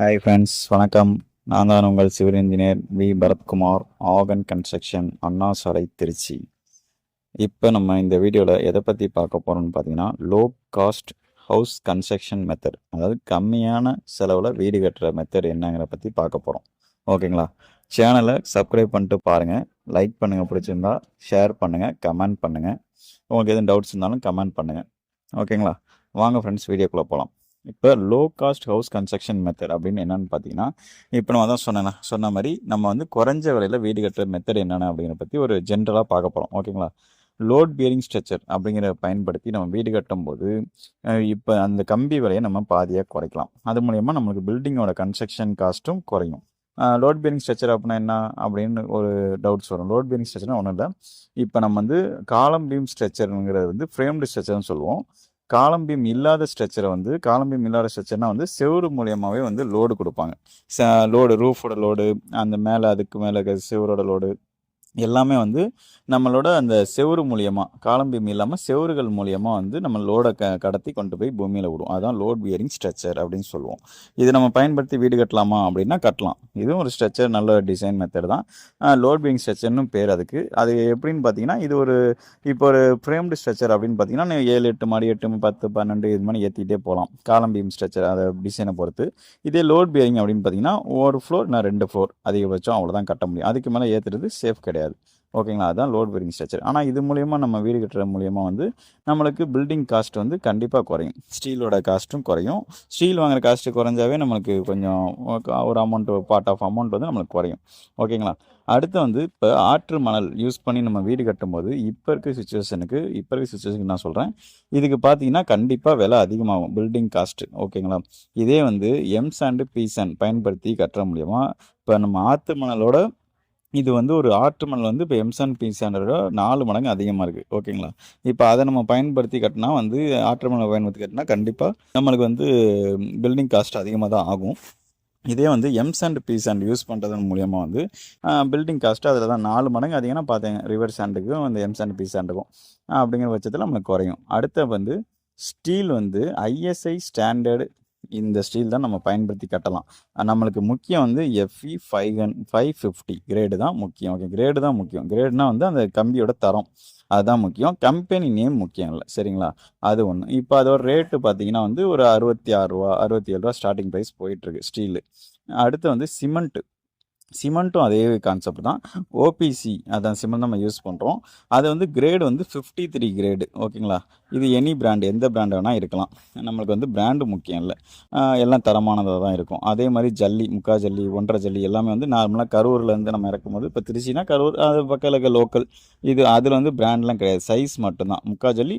Hi friends, வணக்கம். நான் தான் உங்கள் civil engineer V Bharathkumar, Aagan construction, Anna Salai, Trichy. இப்போ நம்ம இந்த வீடியோவில் எதை பற்றி பார்க்க போகிறோம்னு பார்த்தீங்கன்னா, low cost house construction method, அதாவது கம்மியான செலவில் வீடு கட்டுற மெத்தட் என்னங்கிற பற்றி பார்க்க போகிறோம். ஓகேங்களா? சேனலை சப்ஸ்கிரைப் பண்ணிட்டு பாருங்கள், லைக் பண்ணுங்கள், பிடிச்சிருந்தா ஷேர் பண்ணுங்கள், கமெண்ட் பண்ணுங்கள். உங்களுக்கு எதுவும் டவுட்ஸ் இருந்தாலும் கமெண்ட் பண்ணுங்கள். ஓகேங்களா? வாங்க ஃப்ரெண்ட்ஸ், வீடியோக்குள்ளே போகலாம். இப்போ low cost house construction method அப்படின்னு என்னென்னு பார்த்தீங்கன்னா, இப்போ நம்ம தான் சொன்ன மாதிரி நம்ம வந்து குறைஞ்ச விலையில் வீடு கட்டுற மெத்தட் என்னென்ன அப்படிங்கிற பற்றி ஒரு ஜென்ரலாக பார்க்க போகிறோம். ஓகேங்களா? லோட் பியரிங் ஸ்ட்ரக்சர் அப்படிங்கிற பயன்படுத்தி நம்ம வீடு கட்டும்போது இப்போ அந்த கம்பி விலையை நம்ம பாதியாக குறைக்கலாம். அது மூலயமா நம்மளுக்கு பில்டிங்கோட கன்ஸ்ட்ரக்ஷன் காஸ்ட்டும் குறையும். லோட் பியரிங் ஸ்ட்ரக்சர் அப்படின்னா என்ன அப்படின்னு ஒரு டவுட்ஸ் வரும். லோட் பியரிங் ஸ்ட்ரக்சர்னா ஒன்றும் இல்லை. இப்போ நம்ம வந்து காலம் பீம் ஸ்ட்ரக்சருங்கிறது வந்து ஃப்ரேம்டு ஸ்ட்ரக்சர்னு சொல்லுவோம். காலம் பீம் இல்லாத ஸ்ட்ரக்சர்னா வந்து செவுறு மூலியமாகவே வந்து லோடு கொடுப்பாங்க. லோடு ரூஃபோட லோடு, அந்த மேலே அதுக்கு மேலே செவரோட லோடு எல்லாமே வந்து நம்மளோட அந்த செவுறு மூலியமாக, காலம் பீம் இல்லாமல் செவுறுகள் மூலியமாக வந்து நம்ம லோடை கடத்தி கொண்டு போய் பூமியில் விடும். அதுதான் லோட் பியரிங் ஸ்ட்ரக்சர் அப்படின்னு சொல்லுவோம். இது நம்ம பயன்படுத்தி வீடு கட்டலாமா அப்படின்னா கட்டலாம். இதுவும் ஒரு ஸ்ட்ரக்சர், நல்ல டிசைன் மெத்தட் தான். லோட் பியரிங் ஸ்ட்ரக்சர்னு பேர் அதுக்கு. அது எப்படின்னு பார்த்தீங்கன்னா, இது இப்போ ஒரு ஃப்ரேம்டு ஸ்ட்ரக்சர் அப்படின்னு பார்த்தீங்கன்னா 7, 8 மாடி, 8, 10, 12 இது மாதிரி ஏற்றிட்டே போகலாம். காலம் பீம் ஸ்ட்ரக்சர் அதை டிசைனை பொறுத்து. இதே லோட் பியரிங் அப்படின்னு பார்த்தீங்கன்னா ஒரு ஃப்ளோர், நான் 2 ஃப்ளோர் அதிகபட்சம் அவ்வளோதான் கட்ட முடியும். அதுக்கு மேலே ஏற்றுறது சேஃப் கிடையாது. ஓகேங்களா? அதுதான் லோட் பியரிங் ஸ்ட்ரக்சர். ஆனால் இது மூலயமா நம்ம வீடு கட்டுற மூலயமா வந்து நம்மளுக்கு பில்டிங் காஸ்ட் வந்து கண்டிப்பாக குறையும். ஸ்டீலோட காஸ்ட்டும் குறையும். ஸ்டீல் வாங்குற காஸ்ட்டு குறைஞ்சாவே நம்மளுக்கு கொஞ்சம் ஒரு பார்ட் ஆஃப் அமௌண்ட் வந்து நம்மளுக்கு குறையும். ஓகேங்களா? அடுத்து வந்து இப்போ ஆற்று மணல் யூஸ் பண்ணி நம்ம வீடு கட்டும்போது இப்போ இருக்க சுச்சுவேஷனுக்கு நான் சொல்கிறேன், இதுக்கு பார்த்தீங்கன்னா கண்டிப்பாக விலை அதிகமாகும், பில்டிங் காஸ்ட்டு. ஓகேங்களா? இதே வந்து எம் சாண்டு, பி சாண்ட் பயன்படுத்தி கட்டுற மூலியமா இப்போ நம்ம ஆற்று மணலோட இது வந்து ஒரு ஆற்று மணல் வந்து இப்போ எம்சாண்ட் பி சாண்டோட 4 மடங்கு அதிகமாக இருக்குது. ஓகேங்களா? இப்போ அதை நம்ம பயன்படுத்தி கட்டினா வந்து ஆற்று மணலை பயன்படுத்தி கட்டினா கண்டிப்பாக நம்மளுக்கு வந்து பில்டிங் காஸ்ட் அதிகமாக தான் ஆகும். இதே வந்து எம்சாண்ட் பி சாண்ட் யூஸ் பண்ணுறதன் மூலியமாக வந்து பில்டிங் காஸ்ட்டு அதில் தான் 4 மடங்கு அதிகம்னா பார்த்தேங்க, ரிவர் சாண்டுக்கும் அந்த எம்சாண்ட் பி சாண்டுக்கும் அப்படிங்கிற பட்சத்தில் நம்மளுக்கு குறையும். அடுத்த வந்து ஸ்டீல் வந்து ஐஎஸ்ஐ ஸ்டாண்டர்டு இந்த ஸ்டீல் தான் நம்ம பயன்படுத்தி கட்டலாம். நம்மளுக்கு முக்கியம் வந்து எஃப்இ 550 கிரேடு தான் முக்கியம். ஓகே, கிரேடு தான் முக்கியம். கிரேடுனா வந்து அந்த கம்பியோட தரம், அதுதான் முக்கியம். கம்பெனி நேம் முக்கியம் இல்லை. சரிங்களா? அது ஒன்று. இப்போ அதோட ரேட்டு பார்த்தீங்கன்னா வந்து ஒரு ரூ. 67 ஸ்டார்டிங் ப்ரைஸ் போயிட்டுருக்கு ஸ்டீலு. அடுத்து வந்து சிமெண்ட்டும் அதே கான்செப்ட் தான். ஓபிசி அதான் சிமெண்ட் நம்ம யூஸ் பண்ணுறோம். அது வந்து கிரேடு வந்து 53 கிரேடு. ஓகேங்களா? இது எனி பிராண்டு, எந்த பிராண்டு வேணால் இருக்கலாம். நம்மளுக்கு வந்து பிராண்டு முக்கியம் இல்லை, எல்லாம் தரமானதாக தான் இருக்கும். அதே மாதிரி ஜல்லி, முக்கா ஜல்லி, 1.5 ஜல்லி எல்லாமே வந்து நார்மலாக கரூர்லேருந்து நம்ம இறக்கும்போது, இப்போ திருச்சினா கரூர், அது பக்கம் இருக்க லோக்கல், இது அதில் வந்து பிராண்ட்லாம் கிடையாது, சைஸ் மட்டும்தான். முக்கா ஜல்லி,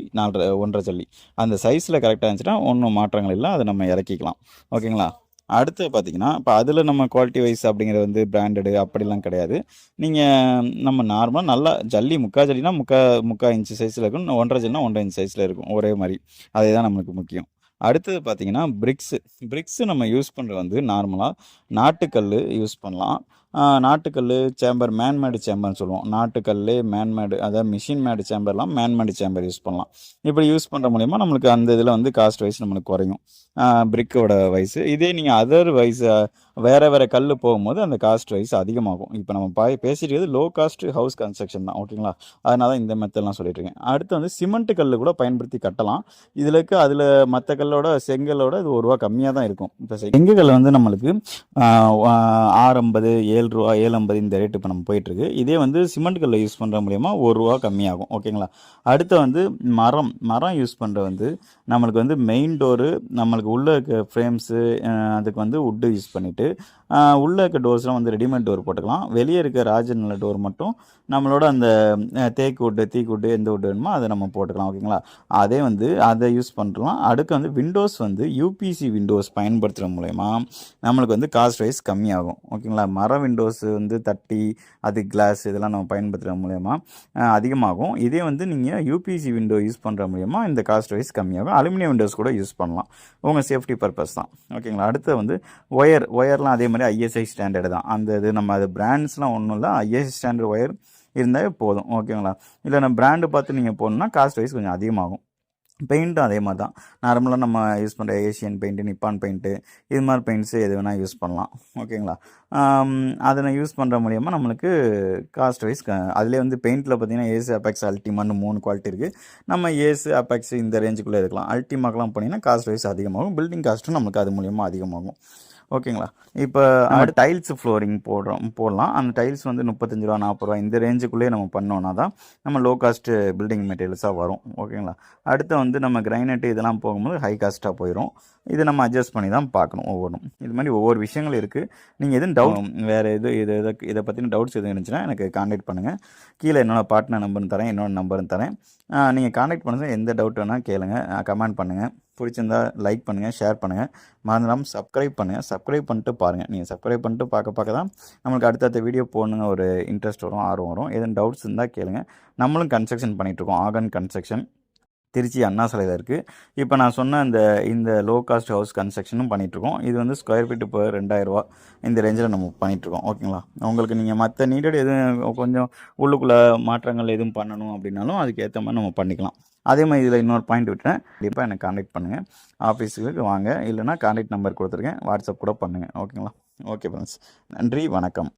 1.5 ஜல்லி, அந்த சைஸில் கரெக்டாக இருந்துச்சுன்னா ஒன்றும் மாற்றங்கள் இல்லை, அதை நம்ம இறக்கிக்கலாம். ஓகேங்களா? அடுத்து பார்த்தீங்கன்னா, இப்போ அதில் நம்ம குவாலிட்டி வைஸ் அப்படிங்கிறது வந்து பிராண்டடு அப்படிலாம் கிடையாது. நம்ம நார்மலாக நல்லா ஜல்லி, முக்கா ஜல்லினா முக்கா இன்ச்சு சைஸில் இருக்கும், 1.5 ஜல்லினா 1.5 இன்ச் சைஸில் இருக்கும், ஒரே மாதிரி. அதே தான் நம்மளுக்கு முக்கியம். அடுத்தது பார்த்தீங்கன்னா பிரிக்ஸு நம்ம யூஸ் பண்ணுறது வந்து நார்மலாக நாட்டுக்கல் யூஸ் பண்ணலாம். நாட்டுக்கல் சேம்பர், மேன்மேடு சேம்பர்னு சொல்லுவோம். நாட்டுக்கல், மேன்மேடு, அதாவது மிஷின் மேடு சேம்பர்லாம் மேன்மேடு சேம்பர் யூஸ் பண்ணலாம். இப்படி யூஸ் பண்ணுற மூலிமா நம்மளுக்கு அந்த இதில் வந்து காஸ்ட் வைஸ் நம்மளுக்கு குறையும், பிரிக்கோட வைஸு. இதே நீங்கள் அதர் வைஸ் வேறு கல் போகும்போது அந்த காஸ்ட் வைஸ் அதிகமாகும். இப்போ நம்ம பேசிட்டு லோ காஸ்ட் ஹவுஸ் கன்ஸ்ட்ரக்ஷன் தான். ஓகேங்களா? அதனால தான் இந்த மெத்தட்லாம் சொல்லிட்டு இருக்கேன். அடுத்து வந்து சிமெண்ட் கல் கூட பயன்படுத்தி கட்டலாம். அதில் மற்ற கல்லோட செங்கலோட இது ரூபா கம்மியாக தான் இருக்கும். இப்போ செங்கல் வந்து நம்மளுக்கு 650, ரூ. 750 இந்த ரேட்டு இப்போ நம்ம போயிட்டுருக்கு. இதே வந்து சிமெண்ட் கல்லை யூஸ் பண்ணுற மூலிமா ரூபா கம்மியாகும். ஓகேங்களா? அடுத்து வந்து மரம் யூஸ் பண்ணுற வந்து நம்மளுக்கு வந்து மெயின் டோரு, நம்மளுக்கு உள்ளே இருக்க ஃப்ரேம்ஸு, அதுக்கு வந்து வுட்டு யூஸ் பண்ணிவிட்டு உள்ளே இருக்க டோர்ஸ்லாம் வந்து ரெடிமேட் டோர் போட்டுக்கலாம். வெளியே இருக்க ராஜநில டோர் மட்டும் நம்மளோட அந்த தேக்கு வுட்டு, தீக்கு வுட்டு, எந்த வுட்டு வேணுமோ அதை நம்ம போட்டுக்கலாம். ஓகேங்களா? அதே வந்து அதை யூஸ் பண்ணுறோம். அடுத்து வந்து விண்டோஸ் வந்து யூபிசி விண்டோஸ் பயன்படுத்துகிற மூலயமா நம்மளுக்கு வந்து காஸ்ட் வைஸ் கம்மியாகும். ஓகேங்களா? மர விண்டோஸ் வந்து தட்டி அது கிளாஸ் இதெல்லாம் நம்ம பயன்படுத்துகிற மூலயமா அதிகமாகும். இதே வந்து நீங்கள் யூபிசி விண்டோ யூஸ் பண்ணுற மூலயமா இந்த காஸ்ட் வைஸ் கம்மியாகும். அலுமினியம் விண்டோஸ் கூட யூஸ் பண்ணலாம், உங்கள் சேஃப்டி பர்பஸ் தான். ஓகேங்களா? அடுத்து வந்து ஒயர்லாம் அதே மாதிரி ஐஎஸ்ஐ ஸ்டாண்டர்டு தான். அந்த இது நம்ம அது பிராண்ட்ஸ்லாம் ஒன்றும் இல்லை, ஐஎஸ்ஐ ஸ்டாண்டர்ட் ஒயர் இருந்தாலே போதும். ஓகேங்களா? இல்லை நம்ம பிராண்டு பார்த்து நீங்கள் போகணுன்னா காஸ்ட் வைஸ் கொஞ்சம் அதிகமாகும். பெயிண்ட்டும் அதே மாதிரி தான். நார்மலாக நம்ம யூஸ் பண்ணுற ஏஷியன் பெயிண்ட்டு, நிப்பான் பெயிண்ட்டு இது மாதிரி பெயிண்ட்ஸு எது வேணால் யூஸ் பண்ணலாம். ஓகேங்களா? அதில் யூஸ் பண்ணுற மூலியமாக நம்மளுக்கு காஸ்ட் வைஸ் அதிலே வந்து பெயிண்ட்டில் பார்த்தீங்கன்னா ஏசு, அபெக்ஸ், அல்டிமான்னு 3 குவாலிட்டி இருக்குது. நம்ம ஏசு, அபெக்ஸ் இந்த ரேஞ்சுக்குள்ளே இருக்கலாம். அல்டிமாக்கெலாம் போனீங்கன்னா காஸ்ட் வைஸ் அதிகமாகும். பில்டிங் காஸ்ட்டும் நமக்கு அது மூலியமாக அதிகமாகும். ஓகேங்களா? இப்போ டைல்ஸ் ஃப்ளோரிங் போடலாம். அந்த டைல்ஸ் வந்து ரூ. 35 ரூ. 40 இந்த ரேஞ்சுக்குள்ளேயே நம்ம பண்ணோன்னா தான் நம்ம லோ காஸ்ட்டு பில்டிங் மெட்டீரியல்ஸாக வரும். ஓகேங்களா? அடுத்து வந்து நம்ம கிரைனைட்டு இதெல்லாம் போகும்போது ஹை காஸ்ட்டாக போயிடும். இதை நம்ம அட்ஜஸ்ட் பண்ணி தான் பார்க்கணும் ஒவ்வொன்றும். இது மாதிரி ஒவ்வொரு விஷயங்கள் இருக்குது. நீங்கள் எதுவும் வேறு இதை பற்றின டவுட்ஸ் எதுவும் இருந்துச்சுன்னா எனக்கு கான்டாக்ட் பண்ணுங்கள். கீழே என்னோடய பார்ட்னர் நம்பரும் தரேன், என்னோட நம்பரும் தரேன். நீங்கள் கான்டாக்ட் பண்ணுங்கள். எந்த டவுட் வேணால் கேளுங்கள், கமெண்ட் பண்ணுங்கள். பிடிச்சிருந்தா லைக் பண்ணுங்கள், ஷேர் பண்ணுங்கள். மறந்துடாமல் சப்ஸ்கிரைப் பண்ணுங்கள். சப்ஸ்கிரைப் பண்ணிட்டு பாருங்கள். நீங்கள் சப்ஸ்கிரைப் பண்ணிட்டு பார்க்க தான் நம்மளுக்கு அடுத்தடுத்த வீடியோ போடணுங்க ஒரு இன்ட்ரெஸ்ட் வரும், ஆர்வம் வரும். எதுவும் டவுட்ஸ் இருந்தால் கேளுங்க. நம்மளும் கன்ஸ்ட்ரக்ஷன் பண்ணிகிட்ருக்கோம். ஆகன் கன்ஸ்ட்ரக்ஷன் திருச்சி அண்ணா சாலையில் இருக்குது. இப்போ நான் சொன்ன இந்த லோ காஸ்ட் ஹவுஸ் கன்ஸ்ட்ரக்ஷனும் பண்ணிகிட்ருக்கோம். இது வந்து ஸ்கொயர் ஃபீட் இப்போ 2000 ரூபா இந்த ரேஞ்சில் நம்ம பண்ணிகிட்ருக்கோம். ஓகேங்களா? உங்களுக்கு நீங்கள் மற்ற நீடட் எதுவும் கொஞ்சம் உள்ளுக்குள்ளே மாற்றங்கள் எதுவும் பண்ணணும் அப்படின்னாலும் அதுக்கு ஏற்ற மாதிரி நம்ம பண்ணிக்கலாம். அதே மாதிரி இதில் இன்னொரு பாயிண்ட் விட்டுறேன். கண்டிப்பாக எனக்கு கான்டாக்ட் பண்ணுங்கள். ஆஃபீஸுக்கு வாங்க, இல்லைனா கான்டாக்ட் நம்பர் கொடுத்துருக்கேன், வாட்ஸ்அப் கூட பண்ணுங்கள். ஓகேங்களா? ஓகே ஃப்ரெண்ட்ஸ், நன்றி, வணக்கம்.